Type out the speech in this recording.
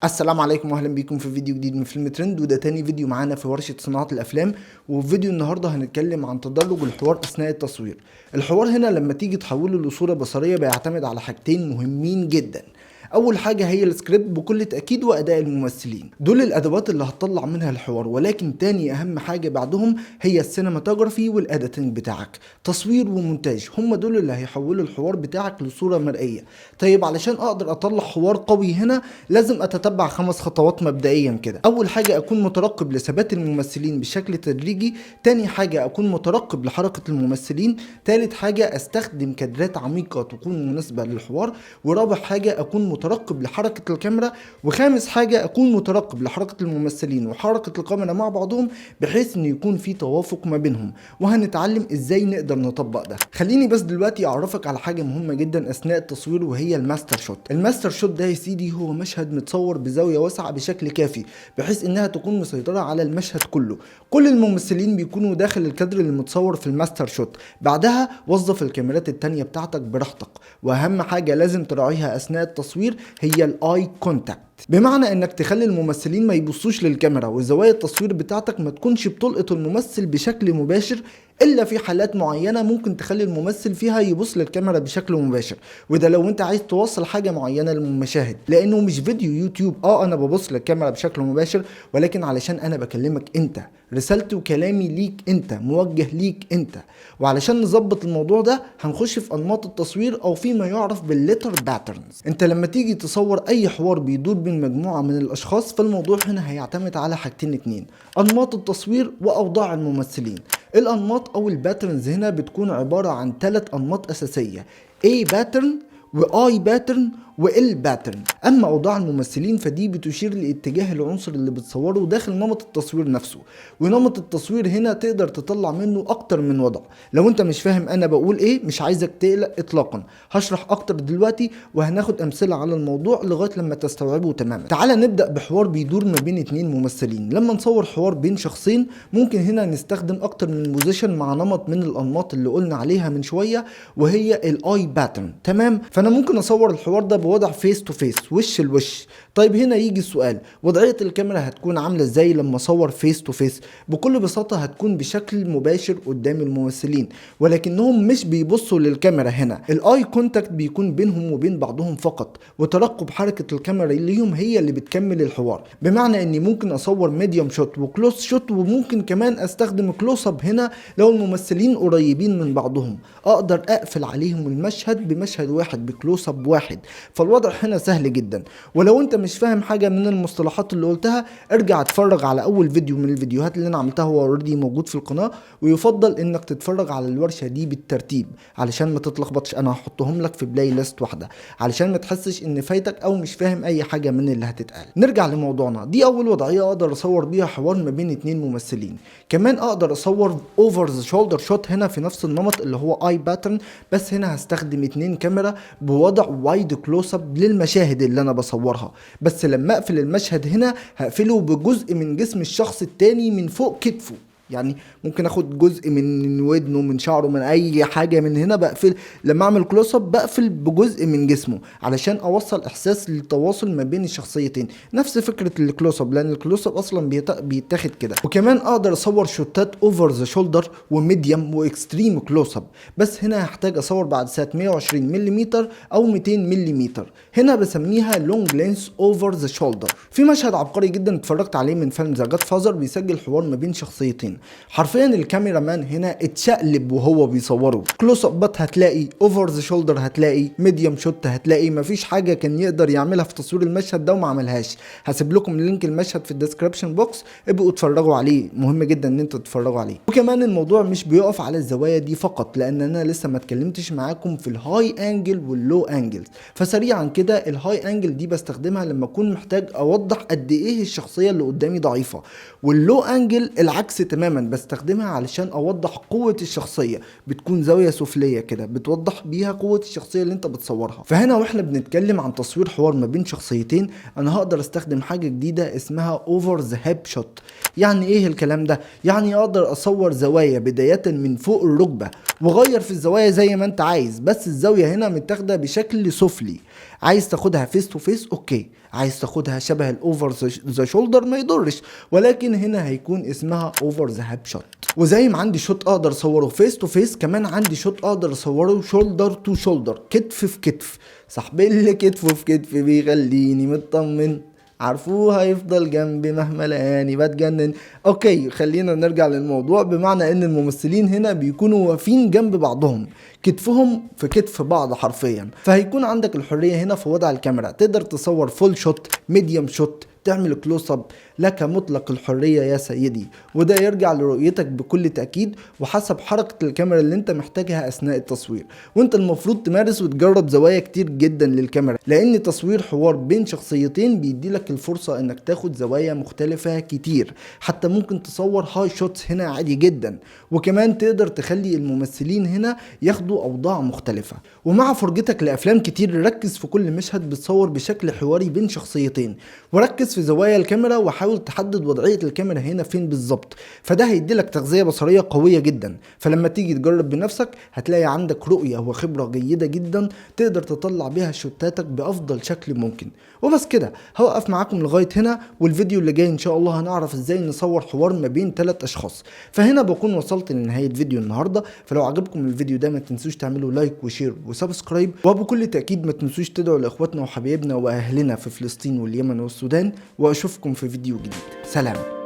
السلام عليكم واهلا بيكم في فيديو جديد من فيلم ترند، وده تاني فيديو معانا في ورشة صناعة الافلام. وفي فيديو النهارده هنتكلم عن تدرج الحوار اثناء التصوير. الحوار هنا لما تيجي تحوله لصورة بصرية بيعتمد على حاجتين مهمين جدا. اول حاجه هي السكريبت بكل تاكيد واداء الممثلين، دول الادوات اللي هتطلع منها الحوار. ولكن تاني اهم حاجه بعدهم هي السينماتوجرافي والاديتنج بتاعك، تصوير ومونتاج، هم دول اللي هيحولوا الحوار بتاعك لصوره مرئيه. طيب علشان اقدر اطلع حوار قوي هنا لازم اتتبع 5 خطوات مبدئيا كده. اول حاجه اكون مترقب لثبات الممثلين بشكل تدريجي، تاني حاجه اكون مترقب لحركه الممثلين، تالت حاجه استخدم كادرات عميقه تكون مناسبه للحوار، ورابع حاجه اكون مترقب لحركه الكاميرا، وخامس حاجه اكون مترقب لحركه الممثلين وحركه الكاميرا مع بعضهم بحيث ان يكون في توافق ما بينهم. وهنتعلم ازاي نقدر نطبق ده. خليني بس دلوقتي اعرفك على حاجه مهمه جدا اثناء التصوير وهي الماستر شوت. الماستر شوت ده يا سيدي هو مشهد متصور بزاويه واسعه بشكل كافي بحيث انها تكون مسيطره على المشهد كله. كل الممثلين بيكونوا داخل الكادر اللي متصور في الماستر شوت. بعدها وظف الكاميرات التانية بتاعتك براحتك، واهم حاجه لازم تراعيها اثناء التصوير هي الاي كونتاكت، بمعنى انك تخلي الممثلين ما يبصوش للكاميرا، وزوايا التصوير بتاعتك ما تكونش بتلقط الممثل بشكل مباشر الا في حالات معينه ممكن تخلي الممثل فيها يبص للكاميرا بشكل مباشر. وده لو انت عايز توصل حاجه معينه للمشاهد، لانه مش فيديو يوتيوب انا ببص للكاميرا بشكل مباشر، ولكن علشان انا بكلمك انت، رسالتي وكلامي ليك انت، موجه ليك انت. وعلشان نظبط الموضوع ده هنخش في انماط التصوير او فيما يعرف بالليتر باترنز. انت لما تيجي تصور اي حوار بيدور بين مجموعه من الاشخاص، فالموضوع هنا هيعتمد على حاجتين اتنين: انماط التصوير واوضاع الممثلين. الانماط او الباترنز هنا بتكون عباره عن 3 انماط اساسيه: A باترن واي باترن وال باترن. اما اوضاع الممثلين فدي بتشير لاتجاه العنصر اللي بتصوره داخل نمط التصوير نفسه. ونمط التصوير هنا تقدر تطلع منه اكتر من وضع. لو انت مش فاهم انا بقول ايه مش عايزك تقلق اطلاقا، هشرح اكتر دلوقتي وهناخد امثله على الموضوع لغايه لما تستوعبه تماما. تعال نبدا بحوار بيدور ما بين 2 ممثلين. لما نصور حوار بين شخصين ممكن هنا نستخدم اكتر من بوزيشن مع نمط من الانماط اللي قلنا عليها من شويه وهي الاي باترن. تمام، فانا ممكن اصور الحوار ده بوضع فيس تو فيس، وش لوش. طيب هنا يجي السؤال: وضعيه الكاميرا هتكون عامله ازاي لما اصور فيس تو فيس؟ بكل بساطه هتكون بشكل مباشر قدام الممثلين، ولكنهم مش بيبصوا للكاميرا. هنا الاي كونتاكت بيكون بينهم وبين بعضهم فقط، وترقب حركه الكاميرا ليهم هي اللي بتكمل الحوار. بمعنى اني ممكن اصور ميديوم شوت وكلوز شوت، وممكن كمان استخدم كلوز اب هنا لو الممثلين قريبين من بعضهم، اقدر اقفل عليهم المشهد بمشهد واحد بكلوز اب واحد. فالوضع هنا سهل جدا. ولو انت مش فاهم حاجه من المصطلحات اللي قلتها ارجع اتفرج على اول فيديو من الفيديوهات اللي انا عملتها، هو اوريدي موجود في القناه، ويفضل انك تتفرج على الورشه دي بالترتيب علشان ما تتلخبطش. انا هحطهم لك في بلاي ليست واحده علشان ما تحسش ان فايتك او مش فاهم اي حاجه من اللي هتتقال. نرجع لموضوعنا. دي اول وضعيه اقدر اصور بيها حوار ما بين 2 ممثلين. كمان اقدر اصور اوفر ذا شولدر شوت هنا في نفس النمط اللي هو اي باترن، بس هنا هستخدم 2 كاميرا بوضع وايد كلوز اب للمشاهد اللي انا بصورها. بس لما اقفل المشهد هنا هقفله بجزء من جسم الشخص التاني من فوق كتفه، يعني ممكن اخد جزء من ودنه، من شعره، من اي حاجه من هنا بقفل. لما اعمل كلوز اب بقفل بجزء من جسمه علشان اوصل احساس للتواصل ما بين الشخصيتين، نفس فكره الكلوز اب لان الكلوز اب اصلا بيتاخد كده. وكمان اقدر اصور شوتات اوفر ذا شولدر وميديوم واكستريم كلوز اب، بس هنا هحتاج اصور بعد سات 120 ملم او 200 ملم، هنا بسميها لونج لينس اوفر ذا شولدر. في مشهد عبقري جدا اتفرجت عليه من فيلم ذا جاد فازر بيسجل حوار ما بين شخصيتين. حرفيا الكاميرا مان هنا اتشقلب وهو بيصوره. كلوز ابات هتلاقي، اوفر ذا شولدر هتلاقي، ميديوم شوت هتلاقي، مفيش حاجه كان يقدر يعملها في تصوير المشهد ده وما عملهاش. هسيب لكم لينك المشهد في الديسكربشن بوكس، ابقوا اتفرجوا عليه، مهم جدا ان انتوا تتفرجوا عليه. وكمان الموضوع مش بيقف على الزوايا دي فقط، لان انا لسه ما اتكلمتش معاكم في الهاي انجل واللو انجل. فسريعا كده الهاي انجل دي بستخدمها لما اكون محتاج اوضح قد ايه الشخصيه اللي قدامي ضعيفه، واللو انجل العكس تماما، بستخدمها علشان اوضح قوة الشخصية، بتكون زاوية سفلية كده بتوضح بيها قوة الشخصية اللي انت بتصورها. فهنا واحنا بنتكلم عن تصوير حوار ما بين شخصيتين انا هقدر استخدم حاجة جديدة اسمها اوفر ذا هيب شوت. يعني ايه الكلام ده؟ يعني اقدر اصور زوايا بداية من فوق الركبة وغير في الزوايا زي ما انت عايز، بس الزاوية هنا متاخدة بشكل سفلي. عايز تاخدها فيس تو فيس اوكي، عايز تاخدها شبه الاوفر ذا شولدر ما يضرش، ولكن هنا هيكون اسمها اوفر ذا هاب شوت. وزي ما عندي شوت اقدر اصوره فيس تو فيس، كمان عندي شوت اقدر اصوره شولدر تو شولدر، كتف في كتف. صاحبي اللي كتفه في كتف بيخليني مطمن، عارفوه هيفضل جنبي مهما لقاني بتجنن. اوكي، خلينا نرجع للموضوع، بمعنى ان الممثلين هنا بيكونوا واقفين جنب بعضهم، كتفهم في كتف بعض حرفيا. فهيكون عندك الحرية هنا في وضع الكاميرا، تقدر تصور فول شوت، ميديوم شوت، تعمل كلوز اب، لك مطلق الحرية يا سيدي. وده يرجع لرؤيتك بكل تأكيد وحسب حركة الكاميرا اللي انت محتاجها اثناء التصوير. وانت المفروض تمارس وتجرب زوايا كتير جدا للكاميرا، لان تصوير حوار بين شخصيتين بيدي لك الفرصة انك تاخد زوايا مختلفة كتير، حتى ممكن تصور هاي شوتس هنا عادي جدا. وكمان تقدر تخلي الممثلين هنا ياخدوا اوضاع مختلفة. ومع فرجتك لافلام كتير، ركز في كل مشهد بتصور بشكل حواري بين شخصيتين، وركز في زوايا الكاميرا وحاول تحدد وضعية الكاميرا هنا فين بالظبط، فده هيدي لك تغذية بصرية قوية جدا. فلما تيجي تجرب بنفسك هتلاقي عندك رؤية وخبرة جيدة جدا تقدر تطلع بيها شوتاتك بأفضل شكل ممكن. وبس كده هوقف معاكم لغاية هنا، والفيديو اللي جاي ان شاء الله هنعرف ازاي نصور حوار ما بين 3 اشخاص. فهنا بكون وصلت لنهاية فيديو النهاردة. فلو عجبكم الفيديو ده ما تنسوش تعملوا لايك وشير وسبسكرايب، وبكل تأكيد ما تنسوش تدعوا لاخواتنا وحبايبنا واهلنا في فلسطين واليمن والسودان. واشوفكم في فيديو جديد. سلام.